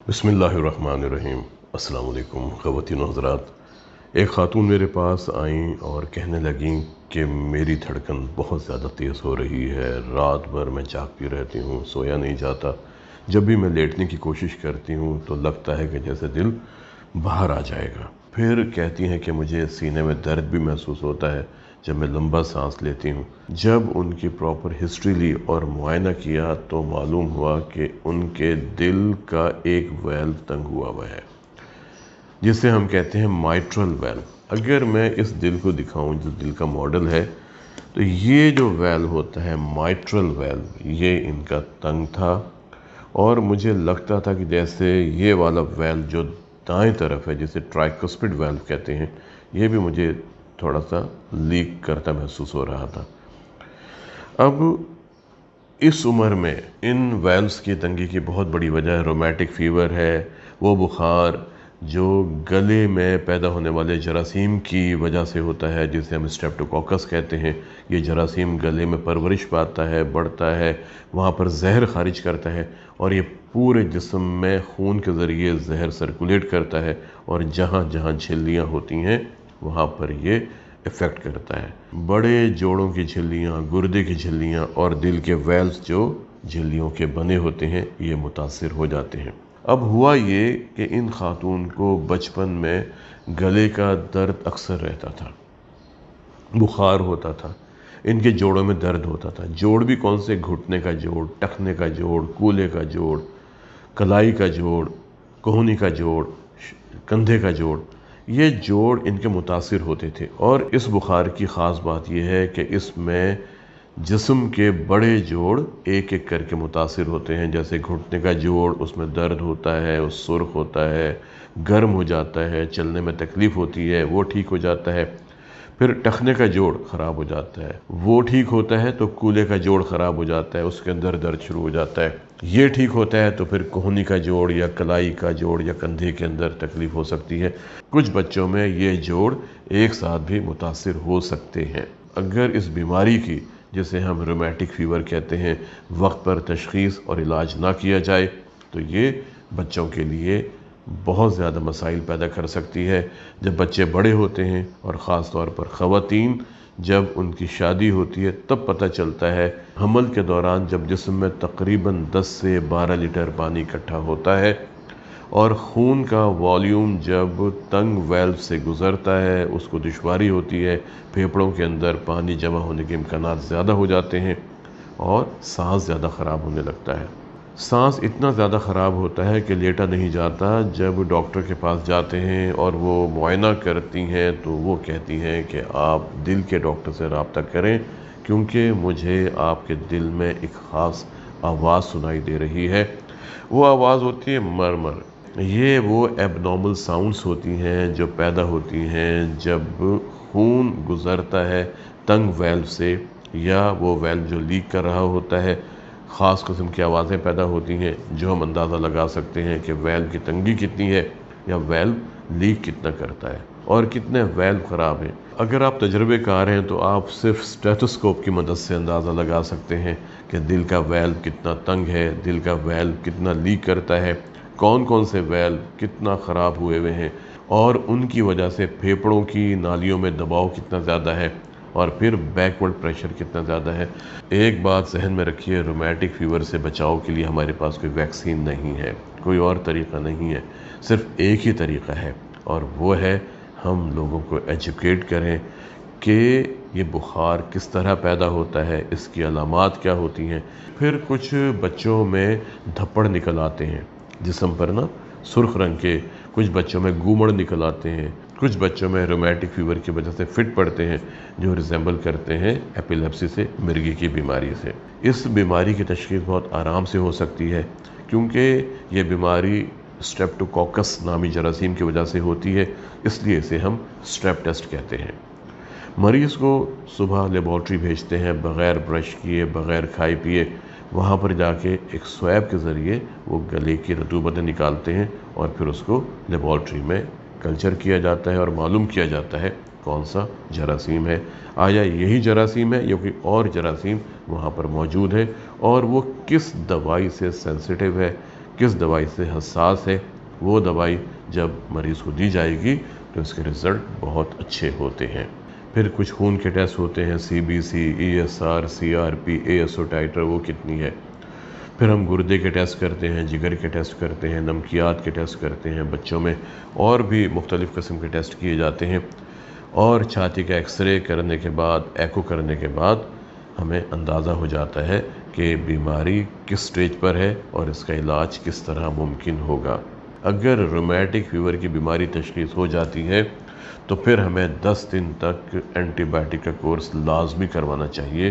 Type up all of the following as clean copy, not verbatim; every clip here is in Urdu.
بسم اللہ الرحمن الرحیم۔ السلام علیکم خواتین و حضرات۔ ایک خاتون میرے پاس آئیں اور کہنے لگیں کہ میری دھڑکن بہت زیادہ تیز ہو رہی ہے، رات بھر میں جاگتی رہتی ہوں، سویا نہیں جاتا، جب بھی میں لیٹنے کی کوشش کرتی ہوں تو لگتا ہے کہ جیسے دل باہر آ جائے گا۔ پھر کہتی ہیں کہ مجھے سینے میں درد بھی محسوس ہوتا ہے جب میں لمبا سانس لیتی ہوں۔ جب ان کی پراپر ہسٹری لی اور معائنہ کیا تو معلوم ہوا کہ ان کے دل کا ایک ویلو تنگ ہوا ہے، جسے ہم کہتے ہیں مائٹرل ویلو۔ اگر میں اس دل کو دکھاؤں جو دل کا ماڈل ہے تو یہ جو ویلو ہوتا ہے مائٹرل ویلو، یہ ان کا تنگ تھا، اور مجھے لگتا تھا کہ جیسے یہ والا ویلو جو دائیں طرف ہے جسے ٹرائیکسپڈ ویلو کہتے ہیں، یہ بھی مجھے تھوڑا سا لیک کرتا محسوس ہو رہا تھا۔ اب اس عمر میں ان ویلوز کی تنگی کی بہت بڑی وجہ رومیٹک فیور ہے، وہ بخار جو گلے میں پیدا ہونے والے جراثیم کی وجہ سے ہوتا ہے، جسے ہم اسٹریپٹوکوکس کہتے ہیں۔ یہ جراثیم گلے میں پرورش پاتا ہے، بڑھتا ہے، وہاں پر زہر خارج کرتا ہے، اور یہ پورے جسم میں خون کے ذریعے زہر سرکولیٹ کرتا ہے، اور جہاں جہاں جھلیاں ہوتی ہیں وہاں پر یہ افیکٹ کرتا ہے۔ بڑے جوڑوں کی جھلیاں، گردے کی جھلیاں اور دل کے ویلز جو جھلیوں کے بنے ہوتے ہیں یہ متاثر ہو جاتے ہیں۔ اب ہوا یہ کہ ان خاتون کو بچپن میں گلے کا درد اکثر رہتا تھا، بخار ہوتا تھا، ان کے جوڑوں میں درد ہوتا تھا۔ جوڑ بھی کون سے؟ گھٹنے کا جوڑ، ٹخنے کا جوڑ، کولے کا جوڑ، کلائی کا جوڑ، کوہنی کا جوڑ، کندھے کا جوڑ، یہ جوڑ ان کے متاثر ہوتے تھے۔ اور اس بخار کی خاص بات یہ ہے کہ اس میں جسم کے بڑے جوڑ ایک ایک کر کے متاثر ہوتے ہیں۔ جیسے گھٹنے کا جوڑ، اس میں درد ہوتا ہے، وہ سرخ ہوتا ہے، گرم ہو جاتا ہے، چلنے میں تکلیف ہوتی ہے، وہ ٹھیک ہو جاتا ہے۔ پھر ٹخنے کا جوڑ خراب ہو جاتا ہے، وہ ٹھیک ہوتا ہے تو کولے کا جوڑ خراب ہو جاتا ہے، اس کے اندر درد شروع ہو جاتا ہے۔ یہ ٹھیک ہوتا ہے تو پھر کوہنی کا جوڑ یا کلائی کا جوڑ یا کندھے کے اندر تکلیف ہو سکتی ہے۔ کچھ بچوں میں یہ جوڑ ایک ساتھ بھی متاثر ہو سکتے ہیں۔ اگر اس بیماری کی، جسے ہم رومیٹک فیور کہتے ہیں، وقت پر تشخیص اور علاج نہ کیا جائے تو یہ بچوں کے لیے بہت زیادہ مسائل پیدا کر سکتی ہے۔ جب بچے بڑے ہوتے ہیں اور خاص طور پر خواتین جب ان کی شادی ہوتی ہے تب پتہ چلتا ہے، حمل کے دوران جب جسم میں تقریباً 10 سے 12 لیٹر پانی اکٹھا ہوتا ہے اور خون کا والیوم جب تنگ ویلو سے گزرتا ہے اس کو دشواری ہوتی ہے، پھیپھڑوں کے اندر پانی جمع ہونے کے امکانات زیادہ ہو جاتے ہیں اور سانس زیادہ خراب ہونے لگتا ہے۔ سانس اتنا زیادہ خراب ہوتا ہے کہ لیٹا نہیں جاتا۔ جب ڈاکٹر کے پاس جاتے ہیں اور وہ معائنہ کرتی ہیں تو وہ کہتی ہیں کہ آپ دل کے ڈاکٹر سے رابطہ کریں، کیونکہ مجھے آپ کے دل میں ایک خاص آواز سنائی دے رہی ہے۔ وہ آواز ہوتی ہے مرمر۔ یہ وہ ایب نارمل ساؤنڈز ہوتی ہیں جو پیدا ہوتی ہیں جب خون گزرتا ہے تنگ ویلو سے، یا وہ ویلو جو لیک کر رہا ہوتا ہے۔ خاص قسم کی آوازیں پیدا ہوتی ہیں جو ہم اندازہ لگا سکتے ہیں کہ ویلو کی تنگی کتنی ہے یا ویلو لیک کتنا کرتا ہے اور کتنے ویلو خراب ہیں۔ اگر آپ تجربے کار ہیں تو آپ صرف اسٹیتھوسکوپ کی مدد سے اندازہ لگا سکتے ہیں کہ دل کا ویلو کتنا تنگ ہے، دل کا ویلو کتنا لیک کرتا ہے، کون کون سے ویلو کتنا خراب ہوئے ہیں، اور ان کی وجہ سے پھیپھڑوں کی نالیوں میں دباؤ کتنا زیادہ ہے، اور پھر بیکورڈ پریشر کتنا زیادہ ہے۔ ایک بات ذہن میں رکھیے، رومیٹک فیور سے بچاؤ کے لیے ہمارے پاس کوئی ویکسین نہیں ہے، کوئی اور طریقہ نہیں ہے، صرف ایک ہی طریقہ ہے، اور وہ ہے ہم لوگوں کو ایجوکیٹ کریں کہ یہ بخار کس طرح پیدا ہوتا ہے، اس کی علامات کیا ہوتی ہیں۔ پھر کچھ بچوں میں دھپڑ نکل آتے ہیں جسم پر نا، سرخ رنگ کے، کچھ بچوں میں گومڑ نکل آتے ہیں، کچھ بچوں میں رومیٹک فیور کی وجہ سے فٹ پڑتے ہیں جو ریزمبل کرتے ہیں ایپیلیپسی سے، مرگی کی بیماری سے۔ اس بیماری کی تشخیص بہت آرام سے ہو سکتی ہے کیونکہ یہ بیماری اسٹریپٹوکوکس نامی جراثیم کی وجہ سے ہوتی ہے، اس لیے اسے ہم اسٹریپ ٹیسٹ کہتے ہیں۔ مریض کو صبح لیبارٹری بھیجتے ہیں بغیر برش کیے، بغیر کھائے پیے، وہاں پر جا کے ایک سویب کے ذریعے وہ گلے کی رطوبتیں نکالتے ہیں اور پھر اس کو لیبارٹری میں کلچر کیا جاتا ہے اور معلوم کیا جاتا ہے کون سا جراثیم ہے، آیا یہی جراثیم ہے یا کوئی اور جراثیم وہاں پر موجود ہے، اور وہ کس دوائی سے سینسیٹیو ہے، کس دوائی سے حساس ہے، وہ دوائی جب مریض کو دی جائے گی تو اس کے رزلٹ بہت اچھے ہوتے ہیں۔ پھر کچھ خون کے ٹیسٹ ہوتے ہیں، CBC، ESR، CRP، ASO tighter وہ کتنی ہے۔ پھر ہم گردے کے ٹیسٹ کرتے ہیں، جگر کے ٹیسٹ کرتے ہیں، نمکیات کے ٹیسٹ کرتے ہیں، بچوں میں اور بھی مختلف قسم کے ٹیسٹ کیے جاتے ہیں، اور چھاتی کا ایکس رے کرنے کے بعد، ایکو کرنے کے بعد ہمیں اندازہ ہو جاتا ہے کہ بیماری کس سٹیج پر ہے اور اس کا علاج کس طرح ممکن ہوگا۔ اگر رومیٹک فیور کی بیماری تشخیص ہو جاتی ہے تو پھر ہمیں 10 دن تک اینٹی بائیوٹک کا کورس لازمی کروانا چاہیے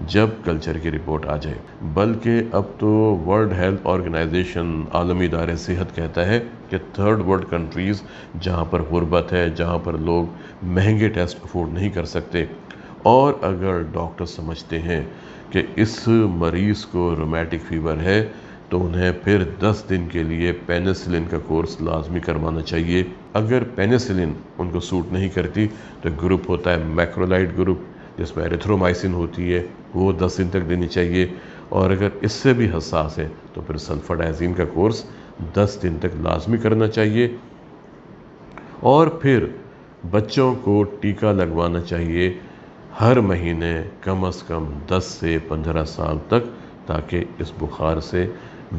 جب کلچر کی رپورٹ آ جائے۔ بلکہ اب تو ورلڈ ہیلتھ آرگنائزیشن، عالمی ادارہ صحت کہتا ہے کہ تھرڈ ورلڈ کنٹریز جہاں پر غربت ہے، جہاں پر لوگ مہنگے ٹیسٹ افورڈ نہیں کر سکتے، اور اگر ڈاکٹر سمجھتے ہیں کہ اس مریض کو رومیٹک فیور ہے تو انہیں پھر 10 دن کے لیے پینیسلن کا کورس لازمی کروانا چاہیے۔ اگر پینیسلن ان کو سوٹ نہیں کرتی تو گروپ ہوتا ہے میکرولائڈ گروپ، جس میں ایریتھرومائسن ہوتی ہے، وہ 10 دن تک دینی چاہیے، اور اگر اس سے بھی حساس ہے تو پھر سلفاڈائزین کا کورس 10 دن تک لازمی کرنا چاہیے۔ اور پھر بچوں کو ٹیکہ لگوانا چاہیے ہر مہینے کم از کم 10 سے 15 سال تک، تاکہ اس بخار سے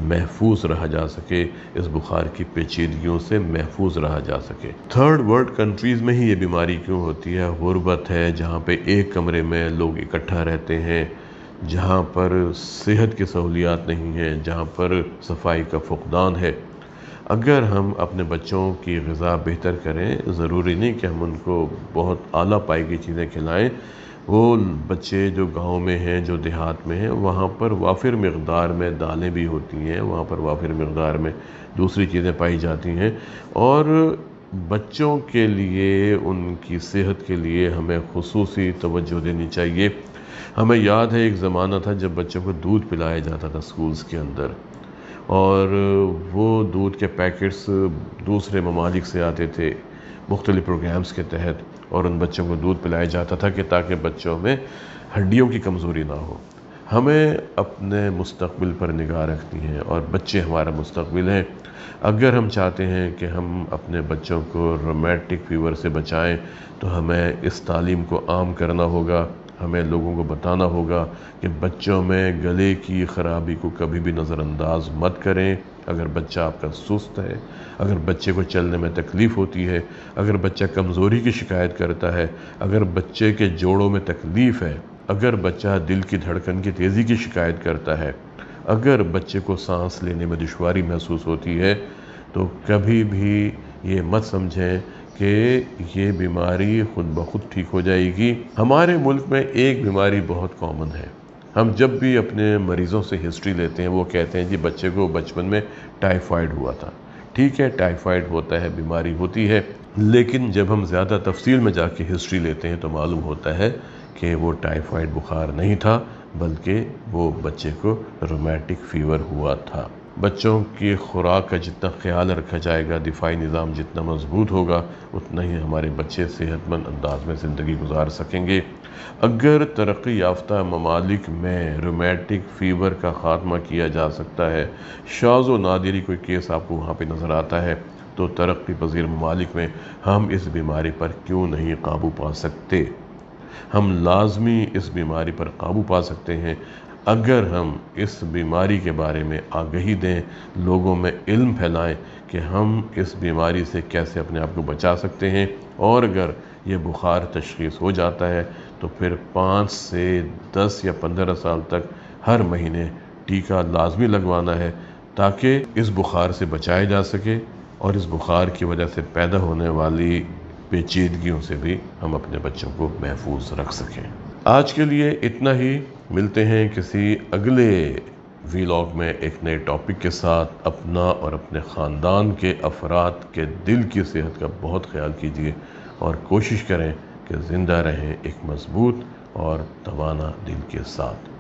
محفوظ رہا جا سکے، اس بخار کی پیچیدگیوں سے محفوظ رہا جا سکے۔ تھرڈ ورلڈ کنٹریز میں ہی یہ بیماری کیوں ہوتی ہے؟ غربت ہے، جہاں پہ ایک کمرے میں لوگ اکٹھا رہتے ہیں، جہاں پر صحت کی سہولیات نہیں ہیں، جہاں پر صفائی کا فقدان ہے۔ اگر ہم اپنے بچوں کی غذا بہتر کریں، ضروری نہیں کہ ہم ان کو بہت اعلیٰ پائی کی چیزیں کھلائیں، وہ بچے جو گاؤں میں ہیں، جو دیہات میں ہیں، وہاں پر وافر مقدار میں دالیں بھی ہوتی ہیں، وہاں پر وافر مقدار میں دوسری چیزیں پائی جاتی ہیں، اور بچوں کے لیے، ان کی صحت کے لیے ہمیں خصوصی توجہ دینی چاہیے۔ ہمیں یاد ہے ایک زمانہ تھا جب بچوں کو دودھ پلایا جاتا تھا سکولز کے اندر، اور وہ دودھ کے پیکٹس دوسرے ممالک سے آتے تھے مختلف پروگرامز کے تحت، اور ان بچوں کو دودھ پلایا جاتا تھا کہ تاکہ بچوں میں ہڈیوں کی کمزوری نہ ہو۔ ہمیں اپنے مستقبل پر نگاہ رکھنی ہے، اور بچے ہمارا مستقبل ہیں۔ اگر ہم چاہتے ہیں کہ ہم اپنے بچوں کو رومیٹک فیور سے بچائیں تو ہمیں اس تعلیم کو عام کرنا ہوگا، ہمیں لوگوں کو بتانا ہوگا کہ بچوں میں گلے کی خرابی کو کبھی بھی نظر انداز مت کریں۔ اگر بچہ آپ کا سست ہے، اگر بچے کو چلنے میں تکلیف ہوتی ہے، اگر بچہ کمزوری کی شکایت کرتا ہے، اگر بچے کے جوڑوں میں تکلیف ہے، اگر بچہ دل کی دھڑکن کی تیزی کی شکایت کرتا ہے، اگر بچے کو سانس لینے میں دشواری محسوس ہوتی ہے، تو کبھی بھی یہ مت سمجھیں کہ یہ بیماری خود بخود ٹھیک ہو جائے گی۔ ہمارے ملک میں ایک بیماری بہت کامن ہے، ہم جب بھی اپنے مریضوں سے ہسٹری لیتے ہیں وہ کہتے ہیں جی بچے کو بچپن میں ٹائیفائیڈ ہوا تھا۔ ٹھیک ہے، ٹائیفائیڈ ہوتا ہے، بیماری ہوتی ہے، لیکن جب ہم زیادہ تفصیل میں جا کے ہسٹری لیتے ہیں تو معلوم ہوتا ہے کہ وہ ٹائیفائیڈ بخار نہیں تھا، بلکہ وہ بچے کو رومیٹک فیور ہوا تھا۔ بچوں کی خوراک کا جتنا خیال رکھا جائے گا، دفاعی نظام جتنا مضبوط ہوگا، اتنا ہی ہمارے بچے صحت مند انداز میں زندگی گزار سکیں گے۔ اگر ترقی یافتہ ممالک میں رومیٹک فیور کا خاتمہ کیا جا سکتا ہے، شاذ و نادری کوئی کیس آپ کو وہاں پہ نظر آتا ہے، تو ترقی پذیر ممالک میں ہم اس بیماری پر کیوں نہیں قابو پا سکتے؟ ہم لازمی اس بیماری پر قابو پا سکتے ہیں اگر ہم اس بیماری کے بارے میں آگہی دیں، لوگوں میں علم پھیلائیں کہ ہم اس بیماری سے کیسے اپنے آپ کو بچا سکتے ہیں، اور اگر یہ بخار تشخیص ہو جاتا ہے تو پھر 5 سے 10 یا 15 سال تک ہر مہینے ٹیکہ لازمی لگوانا ہے، تاکہ اس بخار سے بچایا جا سکے اور اس بخار کی وجہ سے پیدا ہونے والی پیچیدگیوں سے بھی ہم اپنے بچوں کو محفوظ رکھ سکیں۔ آج کے لیے اتنا ہی، ملتے ہیں کسی اگلے ویلاگ میں ایک نئے ٹاپک کے ساتھ۔ اپنا اور اپنے خاندان کے افراد کے دل کی صحت کا بہت خیال کیجیے، اور کوشش کریں کہ زندہ رہیں ایک مضبوط اور توانا دل کے ساتھ۔